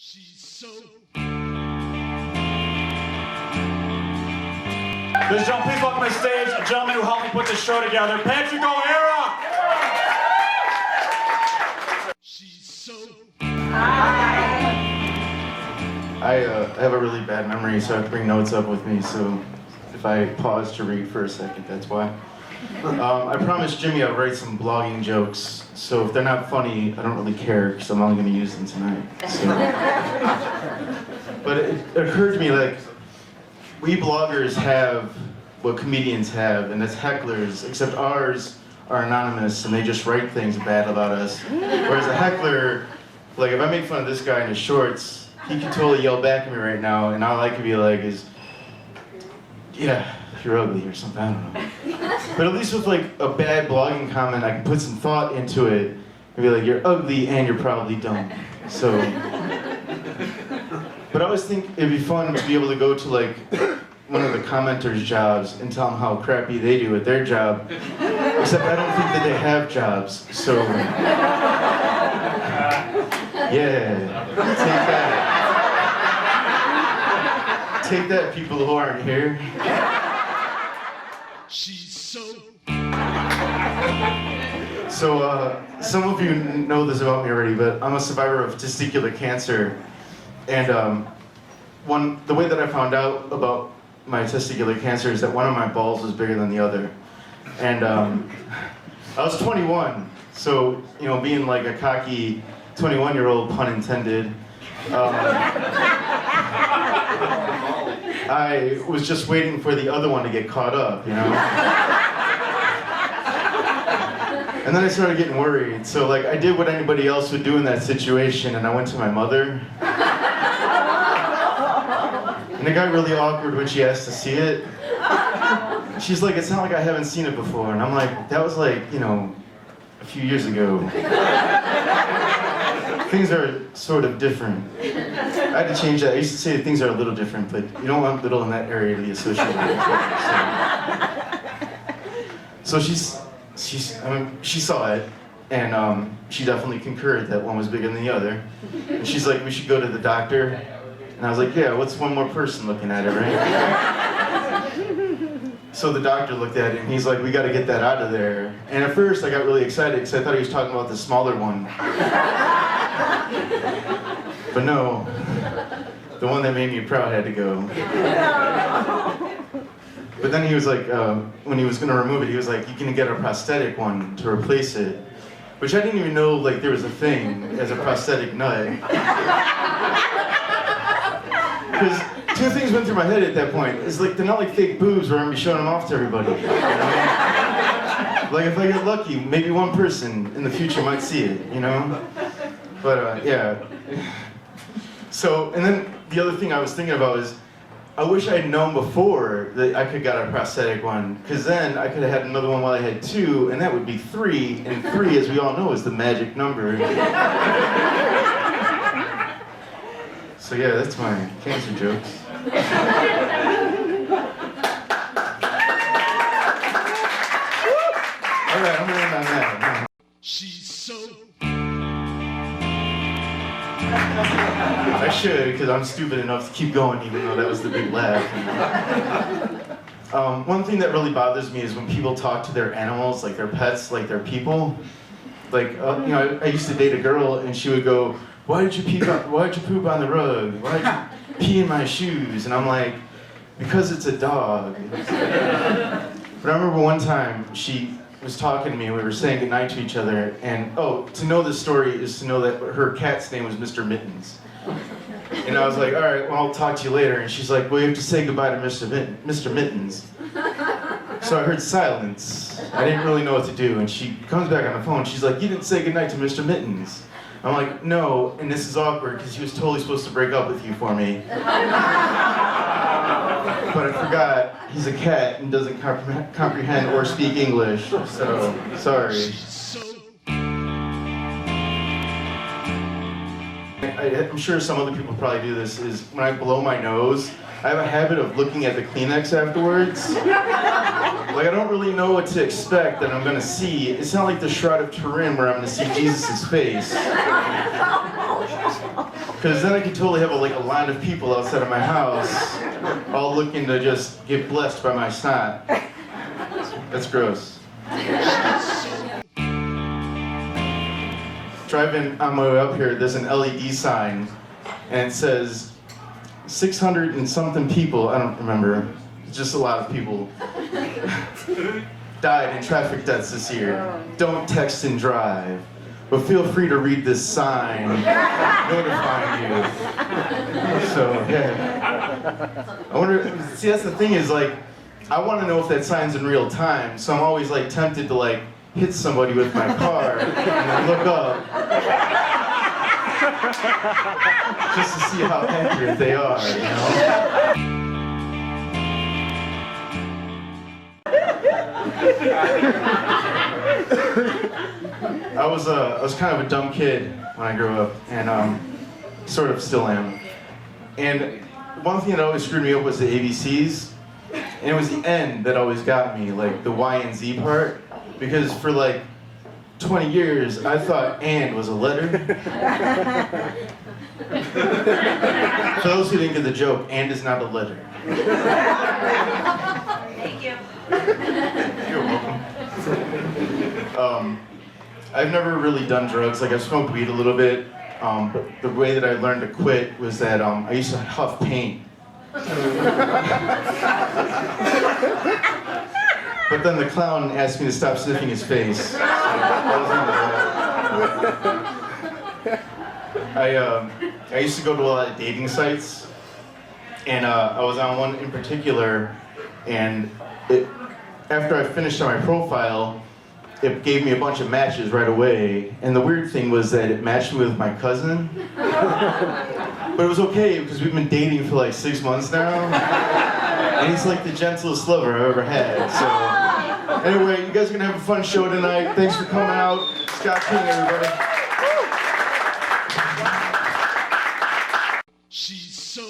She's so... Ladies and gentlemen, please welcome to the stage a gentleman who helped me put this show together, Patrick O'Hara! She's so... I have a really bad memory, so I have to bring notes up with me, so if I pause to read for a second, that's why. I promised Jimmy I'd write some blogging jokes, so if they're not funny, I don't really care, because I'm only going to use them tonight. So. But it occurred to me, like, we bloggers have what comedians have, and that's hecklers, except ours are anonymous, and they just write things bad about us. Whereas a heckler, like, if I make fun of this guy in his shorts, he can totally yell back at me right now, and all I can be like is, yeah, you're ugly or something, I don't know. But at least with like a bad blogging comment, I can put some thought into it and be like, you're ugly and you're probably dumb. So, but I always think it'd be fun to be able to go to like one of the commenters' jobs and tell them how crappy they do at their job. Except I don't think that they have jobs, so yeah, take that. Take that, people who aren't here. She's so... So, some of you know this about me already, but I'm a survivor of testicular cancer. And the way that I found out about my testicular cancer is that one of my balls was bigger than the other. And I was 21, so, you know, being like a cocky 21-year-old, pun intended, I was just waiting for the other one to get caught up, you know? And then I started getting worried, so like I did what anybody else would do in that situation, and I went to my mother. And it got really awkward when she asked to see it. She's like, it's not like I haven't seen it before, and I'm like, that was like, you know, a few years ago. Things are sort of different. I had to change that. I used to say that things are a little different, but you don't want little in that area to be associated with it. So she saw it, and she definitely concurred that one was bigger than the other. And she's like, we should go to the doctor. And I was like, yeah, what's one more person looking at it, right? So the doctor looked at it, and he's like, we got to get that out of there. And at first, I got really excited, because I thought he was talking about the smaller one. But no, the one that made me proud had to go. But then he was like, when he was going to remove it, he was like, you can get a prosthetic one to replace it. Which I didn't even know like there was a thing as a prosthetic nut. Because two things went through my head at that point. It's like, they're not like fake boobs where I'm going to be showing them off to everybody. You know? Like if I get lucky, maybe one person in the future might see it, you know? But yeah. So, and then the other thing I was thinking about is, I wish I had known before that I could get a prosthetic one, because then I could have had another one while I had two, and that would be 3, and 3, as we all know, is the magic number. So yeah, that's my cancer jokes. All right, I'm gonna end on that. She's so... I should, because I'm stupid enough to keep going, even though that was the big laugh. One thing that really bothers me is when people talk to their animals, like their pets, like their people. Like, you know, I used to date a girl, and she would go, why did you poop on the rug? Why did you pee in my shoes? And I'm like, because it's a dog. But I remember one time, she was talking to me, and we were saying goodnight to each other, and to know this story is to know that her cat's name was Mr. Mittens. And I was like, all right, well, I'll talk to you later. And she's like, well, you have to say goodbye to Mr. Mittens. So I heard silence. I didn't really know what to do, and she comes back on the phone. She's like, you didn't say goodnight to Mr. Mittens. I'm like, no, and this is awkward, because he was totally supposed to break up with you for me. But I forgot, he's a cat and doesn't comprehend or speak English, so sorry. I'm sure some other people probably do this, is when I blow my nose, I have a habit of looking at the Kleenex afterwards. Like, I don't really know what to expect that I'm gonna see. It's not like the Shroud of Turin where I'm gonna see Jesus' face. Because then I could totally have a line of people outside of my house, all looking to just get blessed by my snot. That's gross. Driving on my way up here, there's an LED sign, and it says 600 and something people, I don't remember, just a lot of people, died in traffic deaths this year. Don't text and drive, but feel free to read this sign notifying you. So, yeah. I wonder, see, that's the thing is, I want to know if that sign's in real time, so I'm always, tempted to, hit somebody with my car and then look up just to see how accurate they are, you know? I was kind of a dumb kid when I grew up, and sort of still am. And one thing that always screwed me up was the ABCs, and it was the N that always got me, the Y and Z part, because for 20 years I thought "and" was a letter. For those who didn't get the joke, "and" is not a letter. Thank you. You're welcome. I've never really done drugs. I've smoked weed a little bit, but the way that I learned to quit was that I used to huff paint. But then the clown asked me to stop sniffing his face. I used to go to a lot of dating sites, and I was on one in particular, and after I finished on my profile, it gave me a bunch of matches right away, and the weird thing was that it matched me with my cousin. But it was okay, because we've been dating for 6 months now, and he's the gentlest lover I've ever had, so. Anyway, you guys are gonna have a fun show tonight. Thanks for coming out. Scott King, everybody. She's so